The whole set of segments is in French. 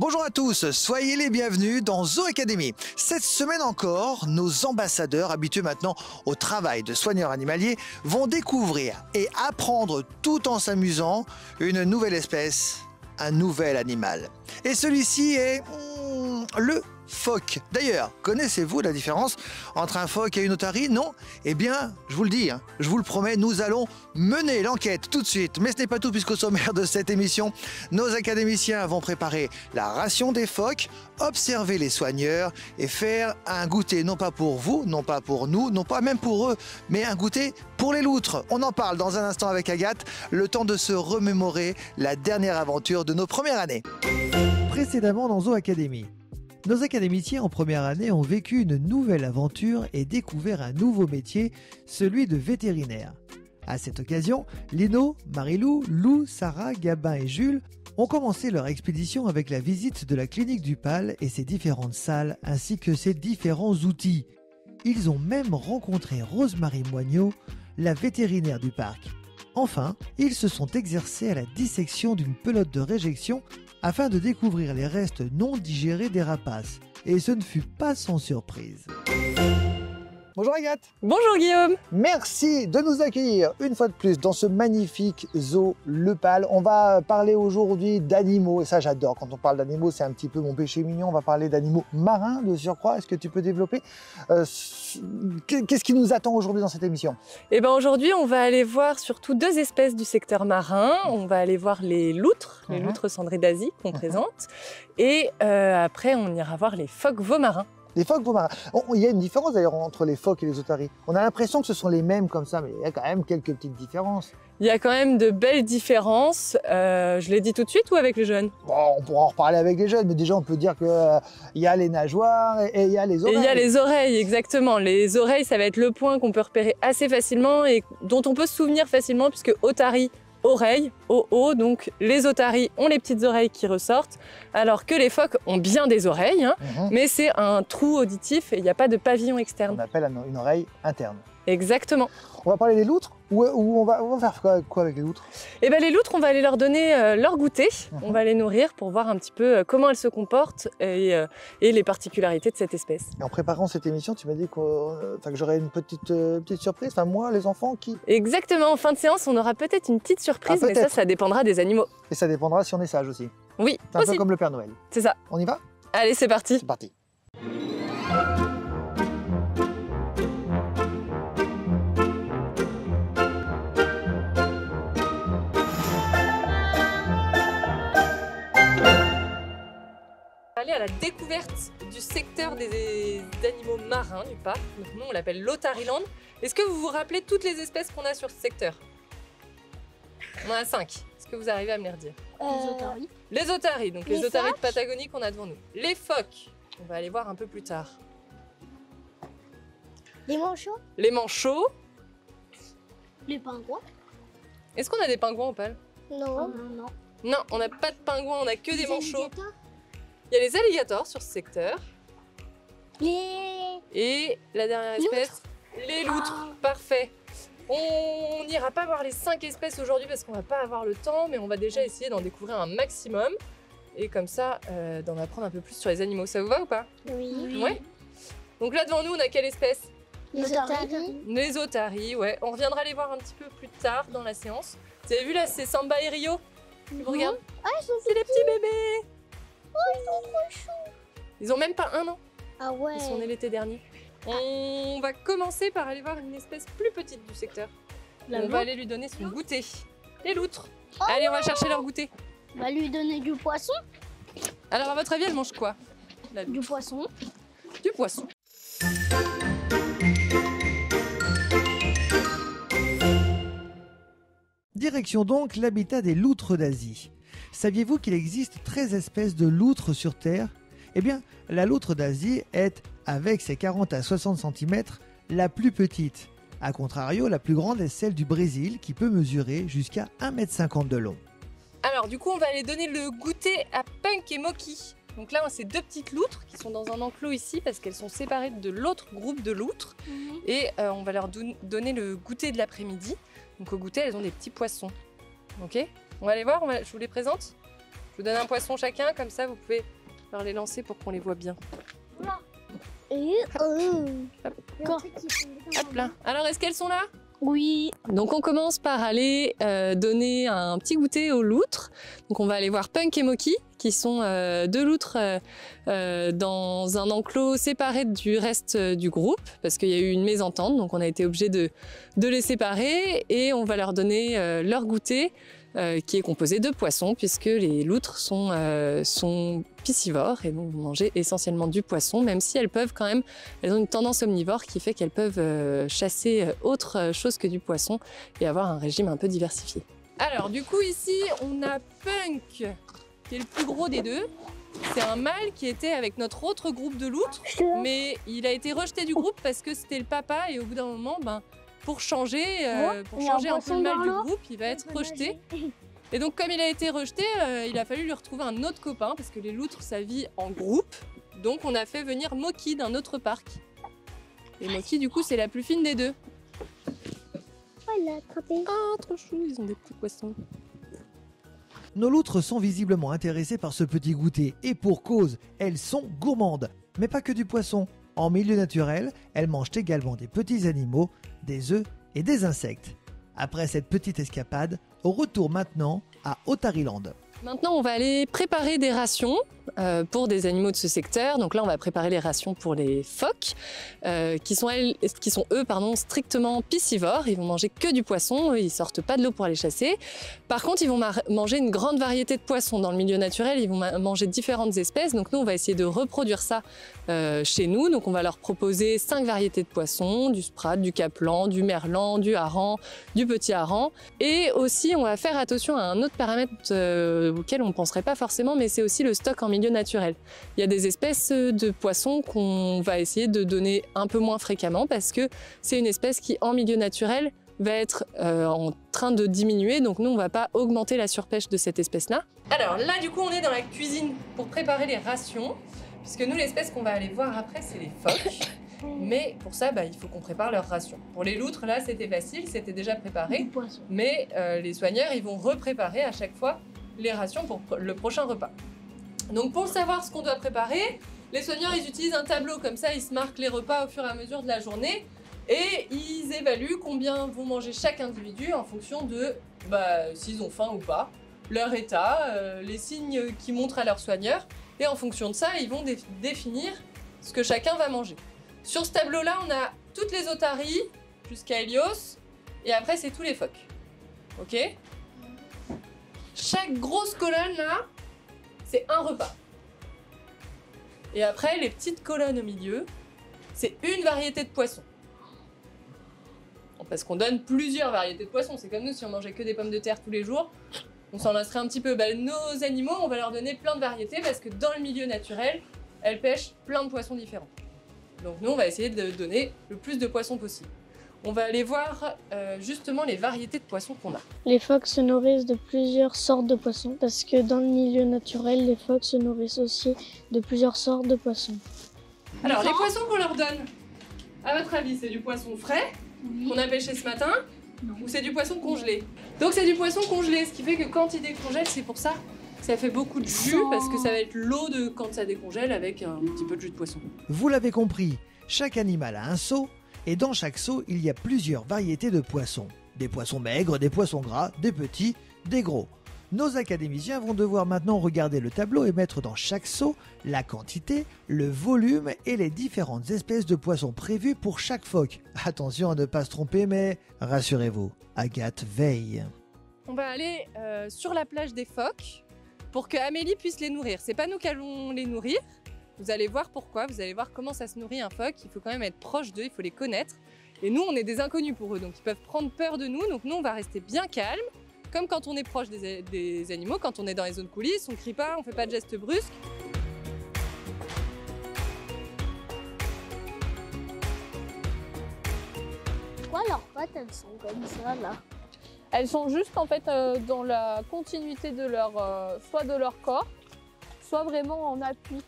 Bonjour à tous, soyez les bienvenus dans Zoo Academy. Cette semaine encore, nos ambassadeurs, habitués maintenant au travail de soigneurs animaliers, vont découvrir et apprendre tout en s'amusant une nouvelle espèce, un nouvel animal. Et celui-ci est le phoque. D'ailleurs, connaissez-vous la différence entre un phoque et une otarie? Non? Eh bien, je vous le dis, je vous le promets, nous allons mener l'enquête tout de suite. Mais ce n'est pas tout, puisqu'au sommaire de cette émission, nos académiciens vont préparer la ration des phoques, observer les soigneurs et faire un goûter, non pas pour vous, non pas pour nous, non pas même pour eux, mais un goûter pour les loutres. On en parle dans un instant avec Agathe, le temps de se remémorer la dernière aventure de nos premières années. Précédemment dans Zoo Academy. Nos académiciens en première année ont vécu une nouvelle aventure et découvert un nouveau métier, celui de vétérinaire. À cette occasion, Lino, Marilou, Lou, Sarah, Gabin et Jules ont commencé leur expédition avec la visite de la clinique du PAL et ses différentes salles ainsi que ses différents outils. Ils ont même rencontré Rosemary Moignot, la vétérinaire du parc. Enfin, ils se sont exercés à la dissection d'une pelote de réjection afin de découvrir les restes non digérés des rapaces. Et ce ne fut pas sans surprise. Bonjour Agathe. Bonjour Guillaume. Merci de nous accueillir une fois de plus dans ce magnifique zoo Le Pal. On va parler aujourd'hui d'animaux, et ça j'adore. Quand on parle d'animaux, c'est un petit peu mon péché mignon. On va parler d'animaux marins de surcroît. Est-ce que tu peux développer qu'est-ce qui nous attend aujourd'hui dans cette émission? Eh bien aujourd'hui, on va aller voir surtout deux espèces du secteur marin. On va aller voir les loutres cendrées d'Asie qu'on présente. Et après, on ira voir les phoques veaux-marins. Les phoques veaux-marins. Il y a une différence d'ailleurs entre les phoques et les otaries. On a l'impression que ce sont les mêmes comme ça, mais il y a quand même quelques petites différences. Il y a quand même de belles différences. Je l'ai dit tout de suite ou avec les jeunes? Bon, on pourra en reparler avec les jeunes, mais déjà on peut dire qu'il y a les nageoires et il y a les oreilles. Et il y a les oreilles, exactement. Les oreilles, ça va être le point qu'on peut repérer assez facilement et dont on peut se souvenir facilement, puisque otarie, oreilles, O-O, donc les otaries ont les petites oreilles qui ressortent, alors que les phoques ont bien des oreilles, mais c'est un trou auditif et il n'y a pas de pavillon externe. On appelle une oreille interne. Exactement. On va parler des loutres ou on va faire quoi avec les loutres? Eh bien les loutres, on va aller leur donner leur goûter, on va les nourrir pour voir un petit peu comment elles se comportent et les particularités de cette espèce. Et en préparant cette émission, tu m'as dit que j'aurais une petite surprise, moi, les enfants qui... Exactement, en fin de séance, on aura peut-être une petite surprise, mais ça dépendra des animaux. Et ça dépendra si on est sage aussi. Oui, c'est un peu comme le Père Noël. C'est ça. On y va? Allez, c'est parti. C'est parti. Aller à la découverte du secteur des animaux marins du parc. Donc nous on l'appelle l'Otariland. Est-ce que vous vous rappelez toutes les espèces qu'on a sur ce secteur? On en a 5. Est-ce que vous arrivez à me les redire? Les otaries. Les otaries, donc les otaries de Patagonie qu'on a devant nous. Les phoques, on va aller voir un peu plus tard. Les manchots. Les manchots. Les pingouins. Est-ce qu'on a des pingouins au PAL? Non. Non, on n'a pas de pingouins, on a que des manchots. Alligators. Il y a les alligators sur ce secteur. Les... Et la dernière espèce, les loutres. Parfait. On n'ira pas voir les 5 espèces aujourd'hui parce qu'on va pas avoir le temps, mais on va déjà essayer d'en découvrir un maximum. Et comme ça, d'en apprendre un peu plus sur les animaux. Ça vous va ou pas? Oui. Ouais. Donc là devant nous, on a quelle espèce? Les otaries. Les otaries, ouais. On reviendra les voir un petit peu plus tard dans la séance. Vous avez vu là, c'est Samba et Rio qui vous regardent? Ah, C'est les petits bébés. Oh, ils sont trop choux. Ils ont même pas 1 an. Ah ouais. Ils sont nés l'été dernier. On va commencer par aller voir une espèce plus petite du secteur. On va aller lui donner son goûter. Les loutres. Allez, on va chercher leur goûter. On va lui donner du poisson. Alors, à votre avis, elle mange quoi? Du poisson. Du poisson. Direction donc l'habitat des loutres d'Asie. Saviez-vous qu'il existe 13 espèces de loutres sur Terre? Eh bien, la loutre d'Asie est, avec ses 40 à 60 cm, la plus petite. A contrario, la plus grande est celle du Brésil qui peut mesurer jusqu'à 1,50 m de long. Alors, du coup, on va aller donner le goûter à Punk et Moki. Donc là, c'est 2 petites loutres qui sont dans un enclos ici parce qu'elles sont séparées de l'autre groupe de loutres. Et on va leur donner le goûter de l'après-midi. Donc au goûter, elles ont des petits poissons. Ok? On va aller voir, je vous les présente. Je vous donne un poisson chacun, comme ça vous pouvez leur les lancer pour qu'on les voit bien. Hop là. Alors, est-ce qu'elles sont là? Oui. Donc on commence par aller donner un petit goûter aux loutres. Donc on va aller voir Punk et Moki, qui sont deux loutres dans un enclos séparé du reste du groupe, parce qu'il y a eu une mésentente, donc on a été obligé de les séparer, et on va leur donner leur goûter, qui est composé de poissons, puisque les loutres sont piscivores et donc vont manger essentiellement du poisson, même si elles ont une tendance omnivore qui fait qu'elles peuvent chasser autre chose que du poisson et avoir un régime un peu diversifié. Alors du coup ici on a Punk, qui est le plus gros des deux. C'est un mâle qui était avec notre autre groupe de loutres, mais il a été rejeté du groupe parce que c'était le papa, et au bout d'un moment, pour changer un peu le mâle du groupe, il va être rejeté. Et donc comme il a été rejeté, il a fallu lui retrouver un autre copain, parce que les loutres, ça vit en groupe. Donc on a fait venir Moki d'un autre parc. Et Moki, du coup, c'est la plus fine des deux. Oh, il l'a attrapé. Ah, trop chou, ils ont des petits poissons. Nos loutres sont visiblement intéressées par ce petit goûter, et pour cause, elles sont gourmandes. Mais pas que du poisson. En milieu naturel, elles mangent également des petits animaux, des œufs et des insectes. Après cette petite escapade, retour maintenant à Otaryland. Maintenant, on va aller préparer des rations pour des animaux de ce secteur. Donc là, on va préparer les rations pour les phoques, qui sont eux, strictement piscivores. Ils vont manger que du poisson, ils sortent pas de l'eau pour aller chasser. Par contre, ils vont manger une grande variété de poissons. Dans le milieu naturel, ils vont manger différentes espèces. Donc nous, on va essayer de reproduire ça chez nous. Donc on va leur proposer 5 variétés de poissons, du sprat, du caplan, du merlan, du hareng, du petit hareng. Et aussi, on va faire attention à un autre paramètre auquel on ne penserait pas forcément, mais c'est aussi le stock en milieu naturel. Il y a des espèces de poissons qu'on va essayer de donner un peu moins fréquemment, parce que c'est une espèce qui, en milieu naturel, va être en train de diminuer, donc nous on ne va pas augmenter la surpêche de cette espèce-là. Alors là du coup on est dans la cuisine pour préparer les rations, puisque nous l'espèce qu'on va aller voir après c'est les phoques, mais pour ça il faut qu'on prépare leurs rations. Pour les loutres là c'était facile, c'était déjà préparé, mais les soigneurs ils vont repréparer à chaque fois les rations pour le prochain repas. Donc pour savoir ce qu'on doit préparer, les soigneurs ils utilisent un tableau, comme ça ils se marquent les repas au fur et à mesure de la journée, et ils évaluent combien vont manger chaque individu en fonction de s'ils ont faim ou pas, leur état, les signes qu'ils montrent à leurs soigneurs, et en fonction de ça, ils vont définir ce que chacun va manger. Sur ce tableau-là, on a toutes les otaries jusqu'à Hélios, et après c'est tous les phoques. Ok ? Chaque grosse colonne là, c'est un repas. Et après, les petites colonnes au milieu, c'est une variété de poissons. Parce qu'on donne plusieurs variétés de poissons. C'est comme nous, si on mangeait que des pommes de terre tous les jours, on s'en lasserait un petit peu. Nos animaux, on va leur donner plein de variétés, parce que dans le milieu naturel, elles pêchent plein de poissons différents. Donc nous, on va essayer de donner le plus de poissons possible. On va aller voir justement les variétés de poissons qu'on a. Les phoques se nourrissent de plusieurs sortes de poissons, parce que dans le milieu naturel, les phoques se nourrissent aussi de plusieurs sortes de poissons. Alors, les poissons qu'on leur donne, à votre avis, c'est du poisson frais qu'on a pêché ce matin, ou c'est du poisson congelé? Donc c'est du poisson congelé, ce qui fait que quand il décongèle, c'est pour ça que ça fait beaucoup de jus, parce que ça va être l'eau de quand ça décongèle avec un petit peu de jus de poisson. Vous l'avez compris, chaque animal a un seau, et dans chaque seau, il y a plusieurs variétés de poissons. Des poissons maigres, des poissons gras, des petits, des gros. Nos académiciens vont devoir maintenant regarder le tableau et mettre dans chaque seau la quantité, le volume et les différentes espèces de poissons prévues pour chaque phoque. Attention à ne pas se tromper, mais rassurez-vous, Agathe veille. On va aller sur la plage des phoques pour que Amélie puisse les nourrir. C'est pas nous qui allons les nourrir. Vous allez voir pourquoi, vous allez voir comment ça se nourrit un phoque. Il faut quand même être proche d'eux, il faut les connaître. Et nous, on est des inconnus pour eux, donc ils peuvent prendre peur de nous. Donc nous, on va rester bien calme. Comme quand on est proche des animaux, quand on est dans les zones coulisses, on ne crie pas, on ne fait pas de gestes brusques. Pourquoi leurs pattes, elles sont comme ça, là? Elles sont juste en fait dans la continuité de soit de leur corps, soit vraiment en appui.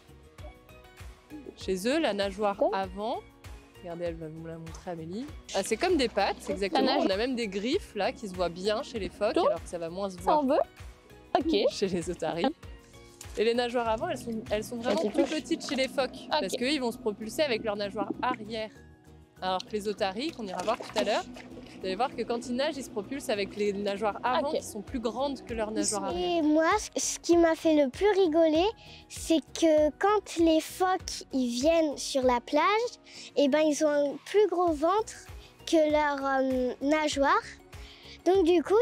Chez eux, la nageoire avant, regardez, elle va vous la montrer, Amélie. Ah, c'est comme des pattes, c'est exactement. On a même des griffes là qui se voient bien chez les phoques, alors que ça va moins se voir Ça en veut? Ok. chez les otaries. Et les nageoires avant, elles sont vraiment plus petites chez les phoques, parce Ok. qu'eux, ils vont se propulser avec leurs nageoires arrière. Alors que les otaries, qu'on ira voir tout à l'heure, vous allez voir que quand ils nagent, ils se propulsent avec les nageoires avant Ok. qui sont plus grandes que leurs nageoires arrière. Et moi, ce qui m'a fait le plus rigoler, c'est que quand les phoques ils viennent sur la plage, et ben ils ont un plus gros ventre que leurs nageoires. Donc du coup,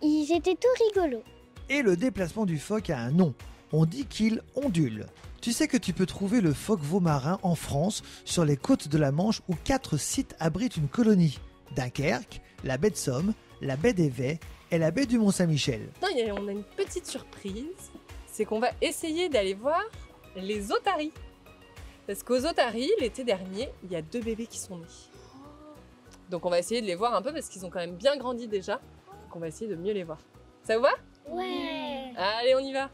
ils étaient tout rigolos. Et le déplacement du phoque a un nom. On dit qu'il ondule. Tu sais que tu peux trouver le phoque veau marin en France, sur les côtes de la Manche où 4 sites abritent une colonie. Dunkerque, la baie de Somme, la baie d'Évey et la baie du Mont-Saint-Michel. Non, on a une petite surprise, c'est qu'on va essayer d'aller voir les otaries. Parce qu'aux otaries, l'été dernier, il y a 2 bébés qui sont nés. Donc on va essayer de les voir un peu parce qu'ils ont quand même bien grandi déjà. Donc on va essayer de mieux les voir. Ça vous va? Ouais. Allez, on y va!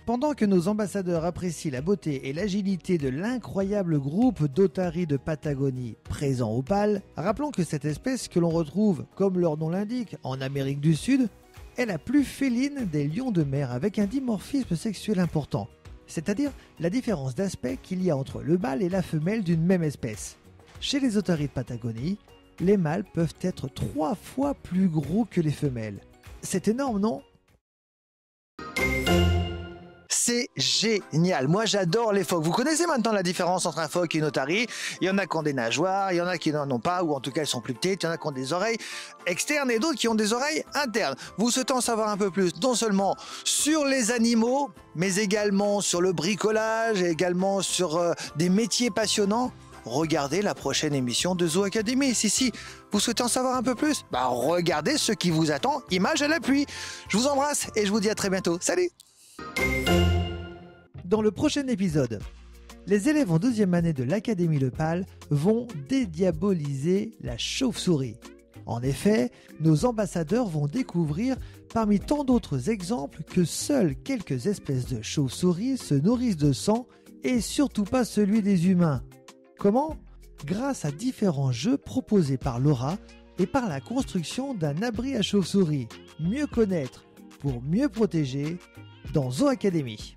Pendant que nos ambassadeurs apprécient la beauté et l'agilité de l'incroyable groupe d'otaries de Patagonie présent au PAL, rappelons que cette espèce que l'on retrouve, comme leur nom l'indique, en Amérique du Sud, est la plus féline des lions de mer avec un dimorphisme sexuel important, c'est-à-dire la différence d'aspect qu'il y a entre le mâle et la femelle d'une même espèce. Chez les otaries de Patagonie, les mâles peuvent être 3 fois plus gros que les femelles. C'est énorme, non ? C'est génial. Moi, j'adore les phoques. Vous connaissez maintenant la différence entre un phoque et une otarie. Il y en a qui ont des nageoires, il y en a qui n'en ont pas, ou en tout cas, elles sont plus petites. Il y en a qui ont des oreilles externes et d'autres qui ont des oreilles internes. Vous souhaitez en savoir un peu plus, non seulement sur les animaux, mais également sur le bricolage, et également sur des métiers passionnants. Regardez la prochaine émission de Zoo Academy. Si vous souhaitez en savoir un peu plus, regardez ce qui vous attend, image à l'appui. Je vous embrasse et je vous dis à très bientôt. Salut! Dans le prochain épisode, les élèves en 2e année de l'Académie Le Pal vont dédiaboliser la chauve-souris. En effet, nos ambassadeurs vont découvrir parmi tant d'autres exemples que seules quelques espèces de chauves-souris se nourrissent de sang et surtout pas celui des humains. Comment ? Grâce à différents jeux proposés par Laura et par la construction d'un abri à chauve-souris. Mieux connaître pour mieux protéger dans Zoo Academy.